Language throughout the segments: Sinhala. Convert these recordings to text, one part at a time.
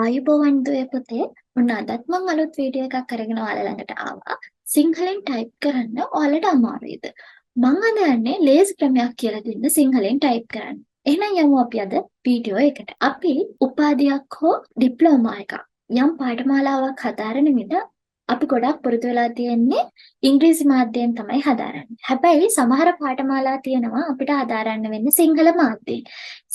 ආයුබෝවන් දුවේ පුතේ. ඔන්න අදත් මම අලුත් වීඩියෝ එකක් අරගෙන ඔයාලා ළඟට ආවා. සිංහලෙන් ටයිප් කරන්න ඔයාලට අමාරුයිද? මම අද යන්නේ ලේසි ක්‍රමයක් කියලා දෙන්න සිංහලෙන් ටයිප් කරන්න. එහෙනම් යමු අපි අද වීඩියෝ එකට. අපි උපාධියක් හෝ ඩිප්ලෝමා එකක් යම් පාඨමාලාවක් හදාරන විට අපි ගොඩක් පුරුදු වෙලා තියෙන්නේ ඉංග්‍රීසි මාධ්‍යයෙන් තමයි හදාරන්නේ. හැබැයි සමහර පාඨමාලා තියෙනවා අපිට හදාරන්න වෙන්නේ සිංහල මාධ්‍යයෙන්.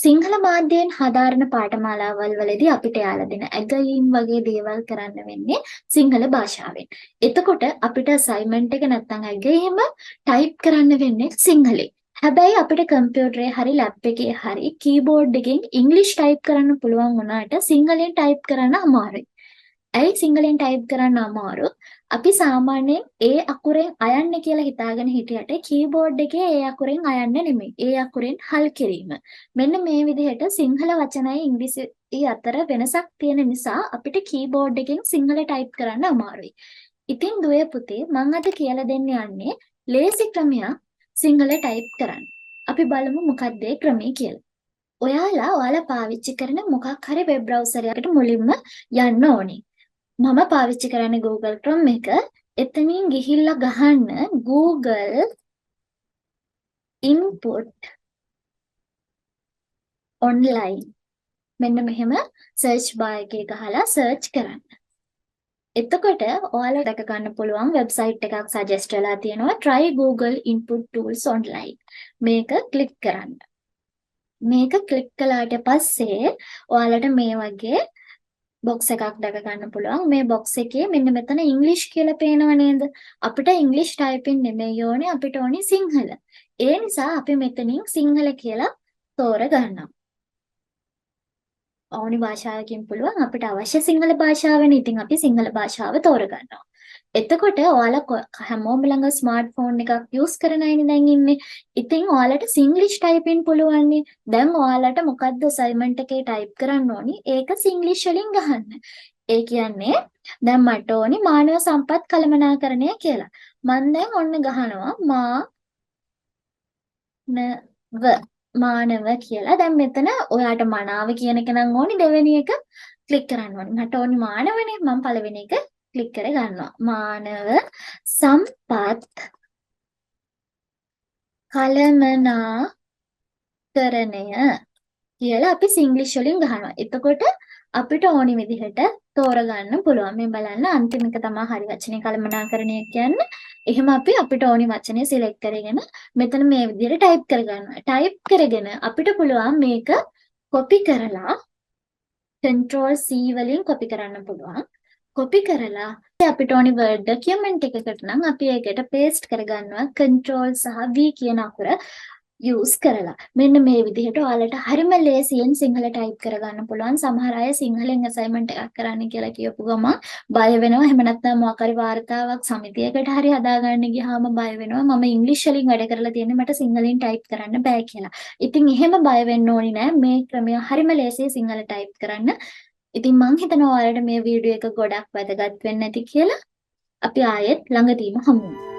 සිංහල මාධ්‍යයෙන් හදාරන පාඨමාලාවල් වලදී අපිට යාලා දෙන ඇගයීම් වගේ දේවල් කරන්න වෙන්නේ සිංහල භාෂාවෙන්. එතකොට අපිට අසයින්මන්ට් එක නැත්නම් ඇගයීම ටයිප් කරන්න වෙන්නේ සිංහලෙන්. හැබැයි අපිට කම්පියුටරේ හරි ලැප් එකේ හරි කීබෝඩ් එකෙන් ඉංග්‍රීසි ටයිප් කරන්න පුළුවන් වුණාට සිංහලෙන් ටයිප් කරන්න අමාරුයි. ඇයි සිංහලෙන් ටයිප් කරන්න අමාරු? අපි සාමාන්‍යයෙන් ඒ අකුරෙන් අයන්නේ කියලා හිතාගෙන හිටියට කීබෝඩ් එකේ ඒ අකුරෙන් අයන්න නෙමෙයි. ඒ අකුරෙන් හල් කිරීම. මෙන්න මේ විදිහට සිංහල වචනයි ඉංග්‍රීසි අතර වෙනසක් තියෙන නිසා අපිට කීබෝඩ් එකෙන් සිංහල ටයිප් කරන්න අමාරුයි. ඉතින් දුවේ පුතේ මම අද කියලා දෙන්න යන්නේ ලේසි ක්‍රමයක් සිංහල ටයිප් කරන්න. අපි බලමු මොකක්ද ඒ ක්‍රමය කියලා. ඔයාලා පාවිච්චි කරන මොකක් හරි වෙබ් බ්‍රවුසර් එකකට මුලින්ම යන්න ඕනේ. මම පාවිච්චි කරන්නේ Google Chrome එක. එතනින් ගිහිල්ලා ගහන්න Google import online. මෙන්න මෙහෙම search bar එකේ ගහලා search කරන්න. එතකොට ඔයාලා දැක ගන්න පුළුවන් වෙබ්සයිට් එකක් suggest වෙලා තියෙනවා try Google input tools online. මේක click කරන්න. මේක click කළාට පස්සේ ඔයාලට මේ වගේ box එකක් දැක ගන්න පුළුවන්. මේ box එකේ මෙන්න මෙතන English කියලා පේනව නේද? අපිට English typing නෙමෙයි ඕනේ, අපිට ඕනේ සිංහල. ඒ නිසා අපි මෙතනින් සිංහල කියලා තෝරගන්නවා. ඕනි භාෂාවකින් පුළුවන් අපිට අවශ්‍ය සිංහල භාෂාවනේ. ඉතින් අපි සිංහල භාෂාව තෝරගන්නවා. එතකොට ඔයාලා හැමෝම ළඟ ස්මාර්ට්ෆෝන් එකක් යූස් කරන අයනේ දැන් ඉන්නේ. ඉතින් ඔයාලට සිංග්ලිෂ් ටයිපින් පුළුවන් නේ. දැන් ඔයාලට මොකද්ද අසයින්මන්ට් එකේ ටයිප් කරන්න ඕනි? ඒක සිංග්ලිෂ් වලින් ගහන්න. ඒ කියන්නේ දැන් මට ඕනි මානව සම්පත් කළමනාකරණය කියලා. මම දැන් ඔන්න ගහනවා මානව කියලා. දැන් මෙතන ඔයාට මනාව කියන එක නම් ඕනි, දෙවෙනි එක ක්ලික් කරන්න ඕනි. මට ඕනි මානවනේ. මම පළවෙනි එක ක්ලික් කර ගන්නවා. මානව සම්පත් කළමනාකරණය කියලා අපි සිංග්ලිෂ් වලින් ගහනවා. එතකොට අපිට ඕනි විදිහට තෝරගන්න පුළුවන්. මේ බලන්න අන්තිම එක තමයි හරි වචනේ කළමනාකරණය කියන්නේ. එහෙම අපිට ඕනි වචනේ සිලෙක්ට් කරගෙන මෙතන මේ විදිහට ටයිප් කරගන්නවා. ටයිප් කරගෙන අපිට පුළුවන් මේක කොපි කරලා control C වලින් කොපි කරන්න පුළුවන්. කොපි කරලා අපිට ඕනි Word document එකකට නම් අපි ඒකට paste කරගන්නවා control සහ V කියන අකුර use කරලා. මෙන්න මේ විදිහට ඔයාලට හරිම ලේසියෙන් සිංහල type කරගන්න පුළුවන්. සමහර අය සිංහලෙන් assignment එකක් කරන්න කියලා කියපු ගමන් බය වෙනවා. එහෙම නැත්නම් මොකක් හරි වාර්තාවක් සමිතියකට හරි හදාගන්න ගියාම බය වෙනවා. මම ඉංග්‍රීසි වලින් වැඩ කරලා තියෙන්නේ මට සිංහලෙන් type කරන්න බෑ කියලා. ඉතින් එහෙම බය වෙන්න ඕනි නෑ. මේ ක්‍රමය හරිම ලේසියි සිංහල type කරන්න. ඉතින් මං හිතනවා ඔයාලට මේ වීඩියෝ එක ගොඩක් වැදගත් වෙන්න ඇති කියලා. අපි ආයෙත් ළඟදීම හමු වෙමු.